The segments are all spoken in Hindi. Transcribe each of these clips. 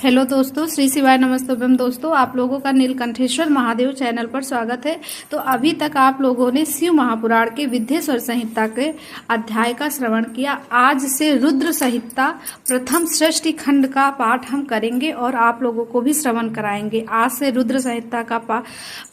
हेलो दोस्तों, श्री शिवाय नमस्तुभ्यम। दोस्तों, आप लोगों का नीलकंठेश्वर महादेव चैनल पर स्वागत है। तो अभी तक आप लोगों ने शिव महापुराण के विद्येश्वर संहिता के अध्याय का श्रवण किया। आज से रुद्र संहिता प्रथम सृष्टि खंड का पाठ हम करेंगे और आप लोगों को भी श्रवण कराएंगे। आज से रुद्र संहिता का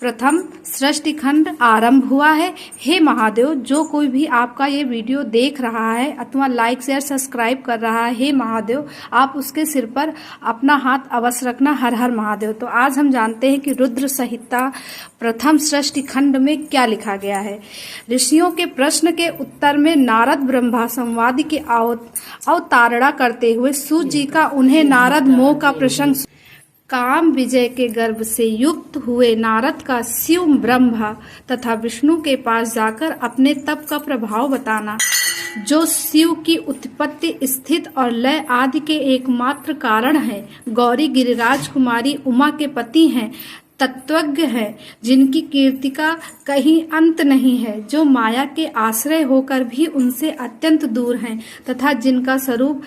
प्रथम सृष्टि खंड आरंभ हुआ है। हे महादेव, जो कोई भी आपका ये वीडियो देख रहा है अथवा लाइक शेयर सब्सक्राइब कर रहा है, हे महादेव आप उसके सिर पर अपना हाथ अवश्य रखना। हर हर महादेव। तो आज हम जानते हैं कि रुद्र संहिता प्रथम सृष्टि खंड में क्या लिखा गया है। ऋषियों के प्रश्न के उत्तर में नारद ब्रह्मा संवाद की अवतारणा करते हुए सूत जी का उन्हें नारद मोह का प्रसंग, काम विजय के गर्भ से युक्त हुए नारद का शिव ब्रह्मा तथा विष्णु के पास जाकर अपने तप का प्रभाव बताना, जो शिव की उत्पत्ति, स्थिति और लय आदि के एकमात्र कारण है। गौरी गिरिराज कुमारी उमा के पति हैं, तत्वज्ञ है, जिनकी कीर्ति का कहीं अंत नहीं है, जो माया के आश्रय होकर भी उनसे अत्यंत दूर हैं तथा जिनका स्वरूप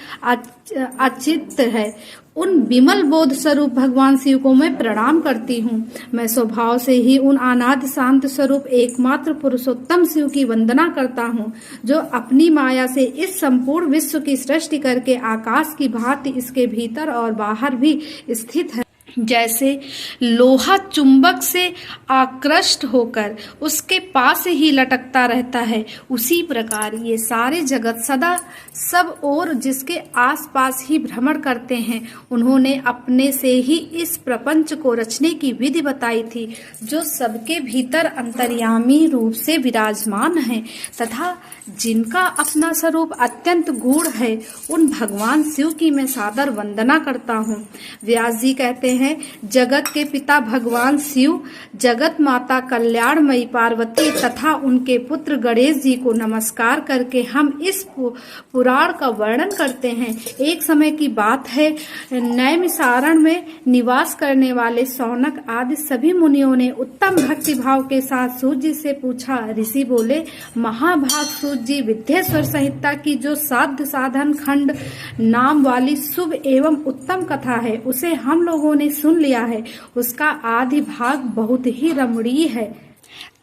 अचित है। उन विमल बोध स्वरूप भगवान शिव को मैं प्रणाम करती हूँ। मैं स्वभाव से ही उन अनादि शांत स्वरूप एकमात्र पुरुषोत्तम शिव की वंदना करता हूँ, जो अपनी माया से इस संपूर्ण विश्व की सृष्टि करके आकाश की भांति इसके भीतर और बाहर भी स्थित है। जैसे लोहा चुंबक से आकृष्ट होकर उसके पास ही लटकता रहता है, उसी प्रकार ये सारे जगत सदा सब और जिसके आसपास ही भ्रमण करते हैं। उन्होंने अपने से ही इस प्रपंच को रचने की विधि बताई थी, जो सबके भीतर अंतर्यामी रूप से विराजमान है तथा जिनका अपना स्वरूप अत्यंत गूढ़ है। उन भगवान शिव की मैं सादर वंदना करता हूँ। व्यास जी कहते हैं, जगत के पिता भगवान शिव, जगत माता कल्याणमयी पार्वती तथा उनके पुत्र गणेश जी को नमस्कार करके हम इस पुराण का वर्णन करते हैं। एक समय की बात है, नैमिषारण्य में निवास करने वाले शौनक आदि सभी मुनियों ने उत्तम भक्ति भाव के साथ सूत जी से पूछा। ऋषि बोले, महाभाग सूत जी, विद्येश्वर संहिता की जो साध्य साधन खंड नाम वाली शुभ एवं उत्तम कथा है, उसे हम लोगों ने सुन लिया है। उसका आदि भाग बहुत ही रमणीय है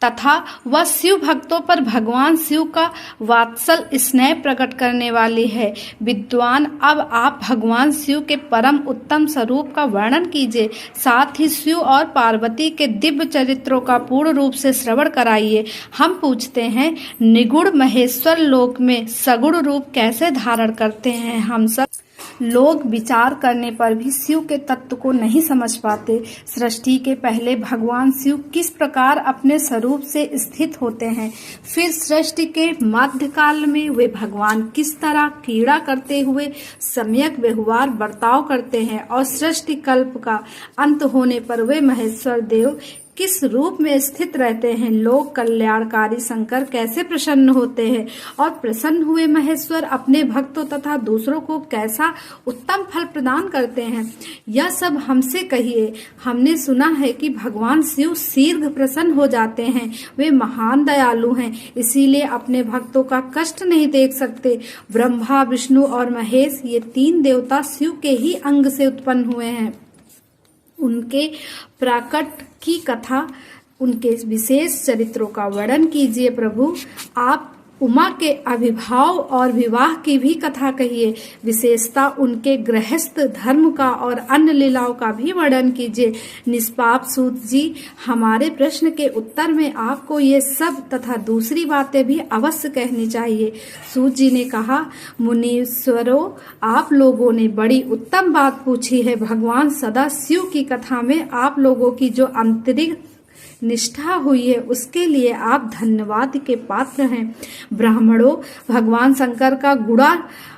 तथा वह शिव भक्तों पर भगवान शिव का वात्सल स्नेह प्रकट करने वाली है। विद्वान, अब आप भगवान शिव के परम उत्तम स्वरूप का वर्णन कीजिए, साथ ही शिव और पार्वती के दिव्य चरित्रों का पूर्ण रूप से श्रवण कराइए। हम पूछते हैं, निगुण महेश्वर लोक में सगुण रूप कैसे धारण करते हैं? हम सब लोग विचार करने पर भी शिव के तत्व को नहीं समझ पाते। सृष्टि के पहले भगवान शिव किस प्रकार अपने स्वरूप से स्थित होते हैं, फिर सृष्टि के मध्यकाल में वे भगवान किस तरह क्रीड़ा करते हुए सम्यक व्यवहार बर्ताव करते हैं, और सृष्टि कल्प का अंत होने पर वे महेश्वर देव किस रूप में स्थित रहते हैं। लोक कल्याणकारी शंकर कैसे प्रसन्न होते हैं, और प्रसन्न हुए महेश्वर अपने भक्तों तथा दूसरों को कैसा उत्तम फल प्रदान करते हैं, यह सब हमसे कहिए। हमने सुना है कि भगवान शिव शीघ्र प्रसन्न हो जाते हैं। वे महान दयालु हैं, इसीलिए अपने भक्तों का कष्ट नहीं देख सकते। ब्रह्मा, विष्णु और महेश ये तीन देवता शिव के ही अंग से उत्पन्न हुए हैं। उनके प्राकट की कथा, उनके विशेष चरित्रों का वर्णन कीजिए प्रभु। आप उमा के अभिभाव और विवाह की भी कथा कहिए। विशेषता उनके गृहस्थ धर्म का और अन्य लीलाओं का भी वर्णन कीजिए। निष्पाप सूत जी, हमारे प्रश्न के उत्तर में आपको ये सब तथा दूसरी बातें भी अवश्य कहनी चाहिए। सूत जी ने कहा, मुनीश्वरों, आप लोगों ने बड़ी उत्तम बात पूछी है। भगवान सदा शिव की कथा में आप लोगों की जो आंतरिक निष्ठा हुई है, उसके लिए आप धन्यवाद के पात्र हैं। ब्राह्मणों, भगवान शंकर का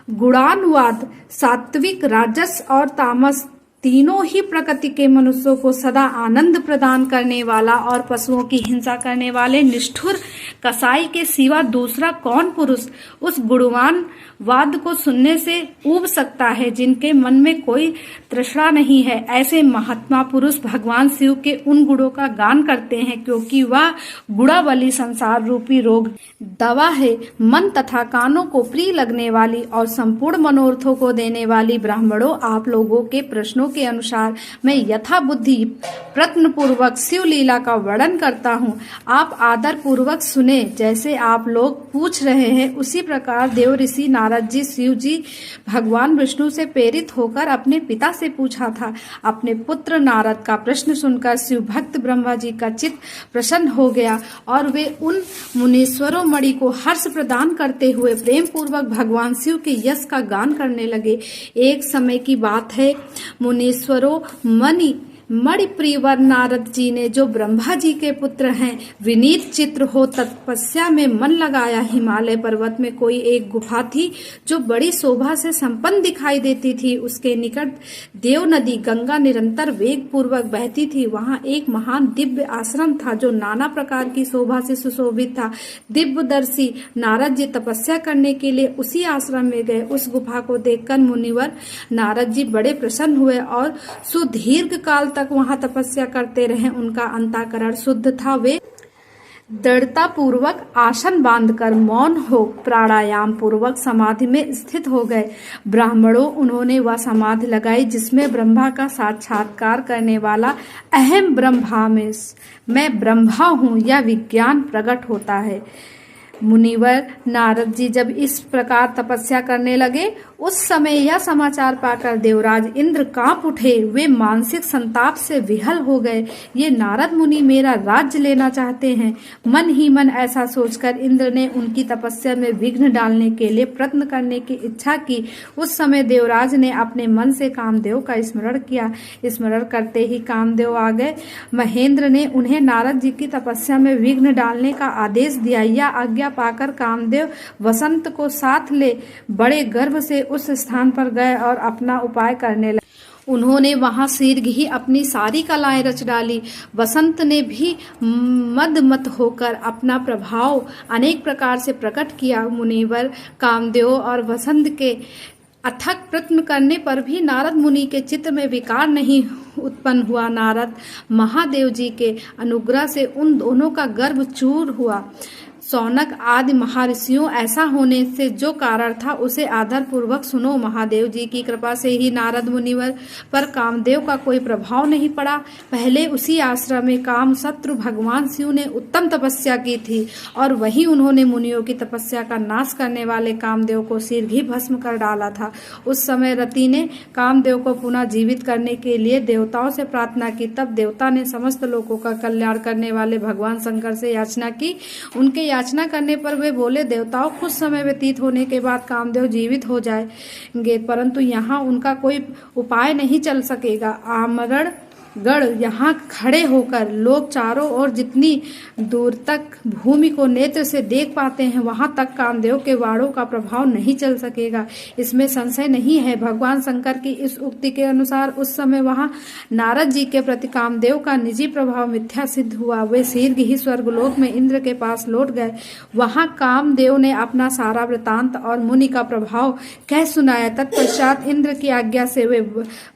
गुणानुवाद सात्विक, राजस और तामस तीनों ही प्रकृति के मनुष्यों को सदा आनंद प्रदान करने वाला और पशुओं की हिंसा करने वाले निष्ठुर कसाई के सिवा दूसरा कौन पुरुष उस गुणवान वाद को सुनने से ऊब सकता है, जिनके मन में कोई तृष्णा नहीं है। ऐसे महात्मा पुरुष भगवान शिव के उन गुणों का गान करते हैं, क्योंकि वह गुणावली संसार रूपी रोग दवा है। मन तथा कानों को प्रिय लगने वाली और संपूर्ण मनोरथों को देने वाली ब्राह्मणों, आप लोगों के प्रश्नों के अनुसार मैं यथा बुद्धि प्रश्न पूर्वक शिव लीला का वर्णन करता हूँ। आप आदर पूर्वक सुने। जैसे आप लोग पूछ रहे हैं, उसी प्रकार देव ऋषि नारद जी शिव जी भगवान विष्णु से प्रेरित होकर अपने पिता से पूछा था। अपने पुत्र नारद का प्रश्न सुनकर शिव भक्त ब्रह्मा जी का चित्त प्रसन्न हो गया और वे उन मुनीश्वरों मणि को हर्ष प्रदान करते हुए प्रेम पूर्वक भगवान शिव के यश का गान करने लगे। एक समय की बात है, मुनीश्वरों मणि प्रियवर नारद जी ने, जो ब्रह्मा जी के पुत्र हैं, विनीत चित्र हो तपस्या में मन लगाया। हिमालय पर्वत में कोई एक गुफा थी जो बड़ी शोभा से संपन्न दिखाई देती थी। उसके निकट देव नदी गंगा निरंतर वेग पूर्वक बहती थी। वहां एक महान दिव्य आश्रम था जो नाना प्रकार की शोभा से सुशोभित था। दिव्यदर्शी नारद जी तपस्या करने के लिए उसी आश्रम में गए। उस गुफा को देखकर मुनिवर नारद जी बड़े प्रसन्न हुए और सुदीर्घ काल तक वहां तपस्या करते रहे। उनका अंतःकरण शुद्ध था। वे दृढ़ता पूर्वक आसन बांधकर मौन हो प्राणायाम पूर्वक समाधि में स्थित हो गए। ब्राह्मणों, उन्होंने वह समाधि लगाई जिसमें ब्रह्मा का साक्षात्कार करने वाला अहम मैं ब्रह्मा हूँ यह विज्ञान प्रकट होता है। मुनिवर नारद जी जब इस प्रकार तपस्या करने लगे, उस समय यह समाचार पाकर देवराज इंद्र कांप उठे। वे मानसिक संताप से विहल हो गए। ये नारद मुनि मेरा राज्य लेना चाहते हैं। मन ही मन ऐसा सोचकर इंद्र ने उनकी तपस्या में विघ्न डालने के लिए प्रयत्न करने की इच्छा की। उस समय देवराज ने अपने मन से कामदेव का स्मरण किया। स्मरण करते ही कामदेव आ गए। महेंद्र ने उन्हें नारद जी की तपस्या में विघ्न डालने का आदेश दिया। यह आज्ञा पाकर कामदेव वसंत को साथ ले बड़े गर्व से उस स्थान पर गए और अपना उपाय करने लगे। उन्होंने वहां शीघ्र ही अपनी सारी कलाएं रच डाली। वसंत ने भी मदमत होकर अपना प्रभाव अनेक प्रकार से प्रकट किया। मुनिवर कामदेव और वसंत के अथक प्रयत्न करने पर भी नारद मुनि के चित्त में विकार नहीं उत्पन्न हुआ। नारद महादेव जी के अनुग्रह से उन दोनों का गर्भ चूर हुआ। सौनक आदि महर्षियों, ऐसा होने से जो कारण था उसे आदर पूर्वक सुनो। महादेव जी की कृपा से ही नारद मुनिवर पर कामदेव का कोई प्रभाव नहीं पड़ा। पहले उसी आश्रम में काम शत्रु भगवान शिव ने उत्तम तपस्या की थी और वहीं उन्होंने मुनियों की तपस्या का नाश करने वाले कामदेव को शीघ्र ही भस्म कर डाला था। उस समय रति ने कामदेव को पुनः जीवित करने के लिए देवताओं से प्रार्थना की। तब देवता ने समस्त लोगों का कल्याण करने वाले भगवान शंकर से याचना की। उनके याचना करने पर वे बोले, देवताओं, कुछ समय व्यतीत होने के बाद कामदेव जीवित हो जाएंगे, परंतु यहाँ उनका कोई उपाय नहीं चल सकेगा। आमरण गढ़ यहाँ खड़े होकर लोग चारों ओर जितनी दूर तक भूमि को नेत्र से देख पाते हैं, वहां तक कामदेव के वाणों का प्रभाव नहीं चल सकेगा, इसमें संशय नहीं है। भगवान शंकर की इस उक्ति के अनुसार उस समय वहां नारद जी के प्रति कामदेव का निजी प्रभाव मिथ्या सिद्ध हुआ। वे शीघ्र ही स्वर्गलोक में इंद्र के पास लौट गए। वहां कामदेव ने अपना सारा वृतांत और मुनि का प्रभाव कह सुनाया। तत्पश्चात इंद्र की आज्ञा से वे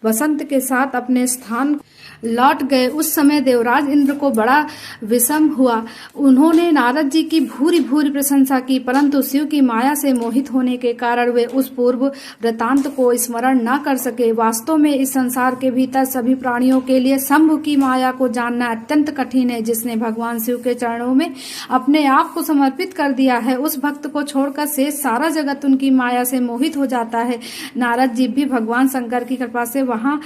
वसंत के साथ अपने स्थान लौट गए। उस समय देवराज इंद्र को बड़ा विषम हुआ। उन्होंने नारद जी की भूरी भूरी प्रशंसा की, परंतु शिव की माया से मोहित होने के कारण वे उस पूर्व वृतांत को स्मरण न कर सके। वास्तव में इस संसार के भीतर सभी प्राणियों के लिए शंभु की माया को जानना अत्यंत कठिन है। जिसने भगवान शिव के चरणों में अपने आप को समर्पित कर दिया है, उस भक्त को छोड़कर शेष सारा जगत उनकी माया से मोहित हो जाता है। नारद जी भी भगवान शंकर की कृपा से वहां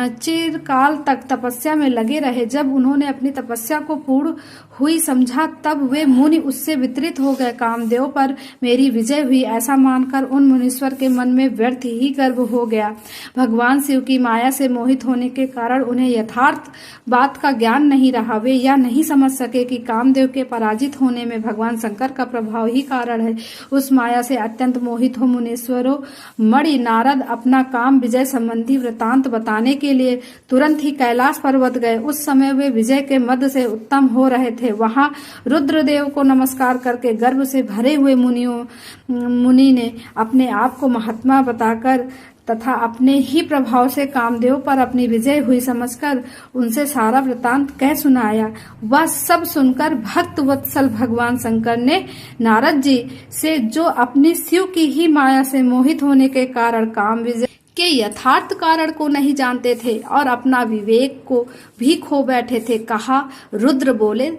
चिरकाल तक तपस्या में लगे रहे। जब उन्होंने अपनी तपस्या को पूर्ण हुई समझा, तब वे मुनि उससे वितरित हो गए। कामदेव पर मेरी विजय हुई ऐसा मानकर उन मुनीश्वर के मन में व्यर्थ ही गर्व हो गया। भगवान शिव की माया से मोहित होने के कारण उन्हें यथार्थ बात का ज्ञान नहीं रहा। वे यह नहीं समझ सके कि कामदेव के पराजित होने में भगवान शंकर का प्रभाव ही कारण है। उस माया से अत्यंत मोहित हो मुनीश्वरों मणि नारद अपना काम विजय संबंधी वृतांत बताने के लिए तुरंत ही कैलाश पर्वत गए। उस समय वे विजय के मद से उत्तम हो रहे थे। थे। वहां रुद्रदेव को नमस्कार करके गर्व से भरे हुए मुनि ने अपने आप को महात्मा बताकर तथा अपने ही प्रभाव से कामदेव पर अपनी विजय हुई समझकर उनसे सारा वृतांत कह सुनाया। वह सब सुनकर भक्त वत्सल भगवान शंकर ने नारद जी से, जो अपनी शिव की ही माया से मोहित होने के कारण काम विजय के यथार्थ कारण को नहीं जानते थे और अपना विवेक को भी खो बैठे थे, कहा। रुद्र बोले,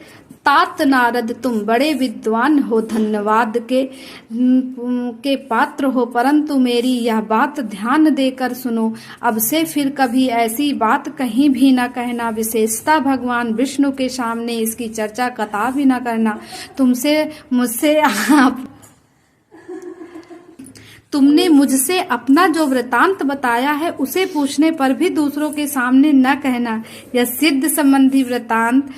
तात नारद, तुम बड़े विद्वान हो, धन्यवाद के पात्र हो, परंतु मेरी यह बात ध्यान देकर सुनो। अब से फिर कभी ऐसी बात कहीं भी न कहना, विशेषता भगवान विष्णु के सामने इसकी चर्चा कदापि न करना। तुमने मुझसे अपना जो वृतांत बताया है उसे पूछने पर भी दूसरों के सामने न कहना। यह सिद्ध संबंधी वृतांत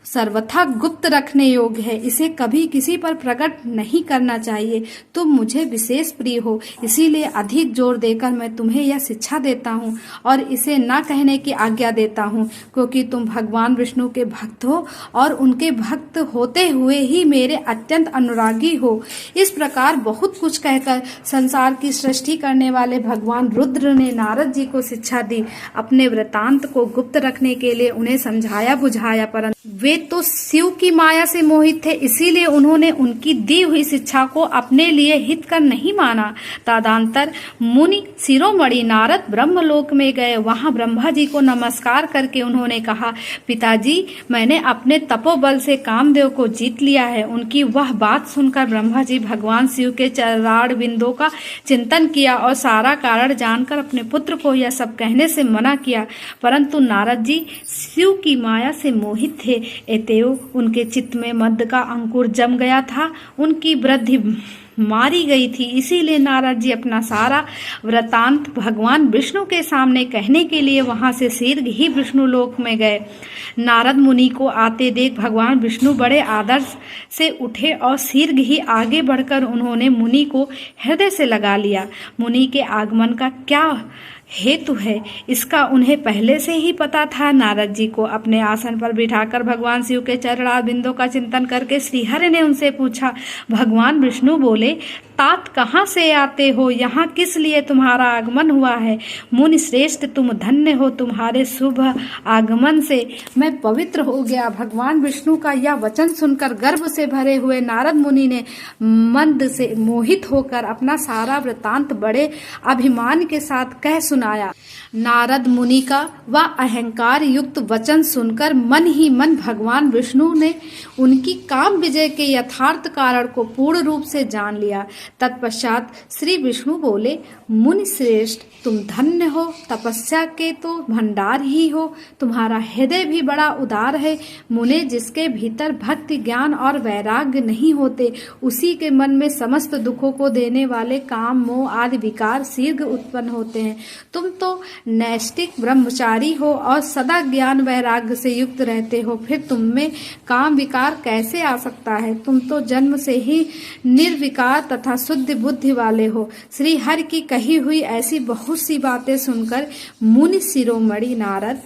सर्वथा गुप्त रखने योग्य है, इसे कभी किसी पर प्रकट नहीं करना चाहिए। तुम मुझे विशेष प्रिय हो, इसीलिए अधिक जोर देकर मैं तुम्हें यह शिक्षा देता हूँ और इसे न कहने की आज्ञा देता हूँ, क्योंकि तुम भगवान विष्णु के भक्त हो और उनके भक्त होते हुए ही मेरे अत्यंत अनुरागी हो। इस प्रकार बहुत कुछ कहकर संसार की सृष्टि करने वाले भगवान रुद्र ने नारद जी को शिक्षा दी। अपने वृतांत को गुप्त रखने के लिए उन्हें समझाया बुझाया, परंतु वे तो शिव की माया से मोहित थे, इसीलिए उन्होंने उनकी दी हुई शिक्षा को अपने लिए हितकर नहीं माना। तदंतर मुनि शिरोमणि नारद ब्रह्मलोक में गए। वहां ब्रह्मा जी को नमस्कार करके उन्होंने कहा, पिताजी, मैंने अपने तपोबल से कामदेव को जीत लिया है। उनकी वह बात सुनकर ब्रह्मा जी भगवान शिव के चरण बिंदों का चिंतन किया और सारा कारण जानकर अपने पुत्र को यह सब कहने से मना किया, परंतु नारद जी शिव की माया से मोहित थे। एतेव उनके चित्त में मद का अंकुर जम गया था, उनकी वृद्धि मारी गई थी। इसीलिए नारद जी अपना सारा वृतांत भगवान विष्णु के सामने कहने के लिए वहां से शीघ्र ही विष्णु लोक में गए। नारद मुनि को आते देख भगवान विष्णु बड़े आदर से उठे और शीघ्र ही आगे बढ़कर उन्होंने मुनि को हृदय से लगा लिया। मुनि के आगमन का क्या हेतु है, इसका उन्हें पहले से ही पता था। नारद जी को अपने आसन पर बिठाकर भगवान शिव के चरण बिंदों का चिंतन करके श्रीहरि ने उनसे पूछा। भगवान विष्णु बोले, तात कहाँ से आते हो, यहाँ किस लिए तुम्हारा आगमन हुआ है। मुनि श्रेष्ठ, तुम धन्य हो, तुम्हारे शुभ आगमन से मैं पवित्र हो गया। भगवान विष्णु का यह वचन सुनकर गर्व से भरे हुए नारद मुनि ने मंद से मोहित होकर अपना सारा वृतांत बड़े अभिमान के साथ कह सुनाया। नारद मुनि का वह अहंकार युक्त वचन सुनकर मन ही मन भगवान विष्णु ने उनकी काम विजय के यथार्थ कारण को पूर्ण रूप से जान लिया। तत्पश्चात श्री विष्णु बोले, मुनि श्रेष्ठ, तुम धन्य हो, तपस्या के तो भंडार ही हो, तुम्हारा हृदय भी बड़ा उदार है। मुने, जिसके भीतर भक्ति, ज्ञान और वैराग्य नहीं होते, उसी के मन में समस्त दुखों को देने वाले काम, मोह आदि विकार शीघ्र उत्पन्न होते हैं। तुम तो नैष्टिक ब्रह्मचारी हो और सदा ज्ञान वैराग्य से युक्त रहते हो, फिर तुम में काम विकार कैसे आ सकता है। तुम तो जन्म से ही निर्विकार तथा शुद्ध बुद्धि वाले हो। श्री हरि की कही हुई ऐसी बहुत सी बातें सुनकर मुनि शिरोमणि नारद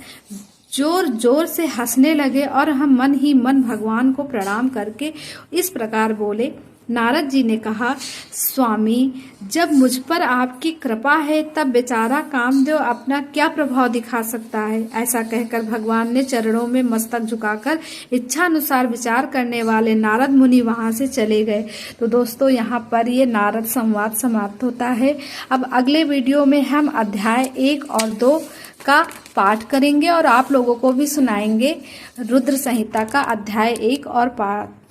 जोर जोर से हंसने लगे और हम मन ही मन भगवान को प्रणाम करके इस प्रकार बोले। नारद जी ने कहा, स्वामी, जब मुझ पर आपकी कृपा है तब बेचारा कामदेव अपना क्या प्रभाव दिखा सकता है। ऐसा कहकर भगवान ने चरणों में मस्तक झुकाकर इच्छानुसार विचार करने वाले नारद मुनि वहां से चले गए। तो दोस्तों, यहाँ पर ये नारद संवाद समाप्त होता है। अब अगले वीडियो में हम अध्याय 1 और 2 का पाठ करेंगे और आप लोगों को भी सुनाएंगे रुद्र संहिता का अध्याय 1 और पाठ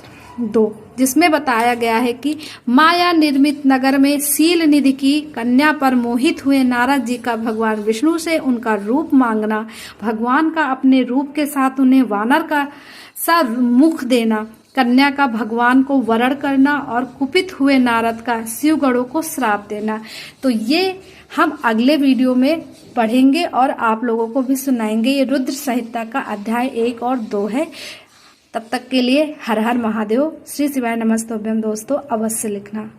2, जिसमें बताया गया है कि माया निर्मित नगर में शील निधि की कन्या पर मोहित हुए नारद जी का भगवान विष्णु से उनका रूप मांगना, भगवान का अपने रूप के साथ उन्हें वानर का सा मुख देना, कन्या का भगवान को वरण करना और कुपित हुए नारद का शिवगणों को श्राप देना। तो ये हम अगले वीडियो में पढ़ेंगे और आप लोगों को भी सुनाएंगे। ये रुद्र संहिता का अध्याय 1 और 2 है। तब तक के लिए हर हर महादेव, श्री शिवाय नमस्तुभ्यम। दोस्तों, अवश्य लिखना।